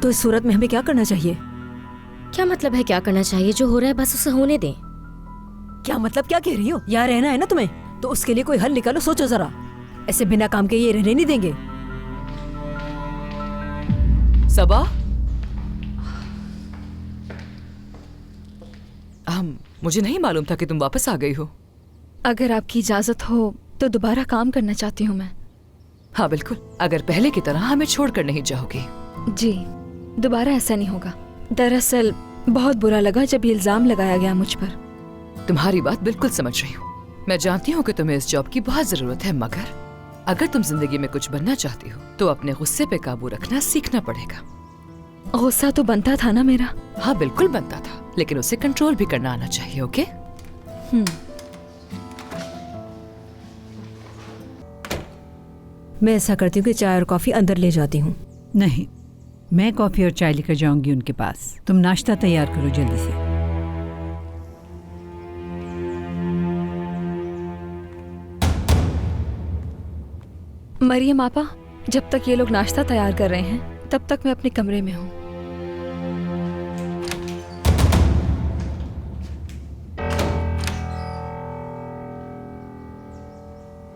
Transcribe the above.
तो इस सूरत में हमें क्या करना चाहिए? क्या मतलब है क्या करना चाहिए? जो हो रहा है बस उसे होने दें। क्या मतलब क्या कह रही हो? यहाँ रहना है ना तुम्हें, तो उसके लिए कोई हल निकालो। सोचो जरा, ऐसे बिना काम के ये रहने नहीं देंगे। सबा, मुझे नहीं मालूम था कि तुम वापस आ गई हो। अगर आपकी इजाजत हो तो दोबारा काम करना चाहती हूँ मैं। हाँ बिल्कुल, अगर पहले की तरह हमें छोड़कर नहीं जाओगी। जी, दोबारा ऐसा नहीं होगा। दरअसल बहुत बुरा लगा जब ये इल्जाम लगाया गया मुझ पर। तुम्हारी बात बिल्कुल समझ रही हूँ। मैं जानती हूँ कि तुम्हें इस जॉब की बहुत जरूरत है, मगर अगर तुम जिंदगी में कुछ बनना चाहती हो तो अपने गुस्से पे काबू रखना सीखना पड़ेगा। गुस्सा तो बनता था ना मेरा। हाँ बिल्कुल बनता था, लेकिन उसे कंट्रोल भी करना आना चाहिए। ओके? मैं ऐसा करती हूँ कि चाय और कॉफी अंदर ले जाती हूँ। नहीं, मैं कॉफी और चाय लेकर जाऊंगी उनके पास। तुम नाश्ता तैयार करो जल्दी से। मरियम आपा, जब तक ये लोग नाश्ता तैयार कर रहे हैं तब तक मैं अपने कमरे में हूँ।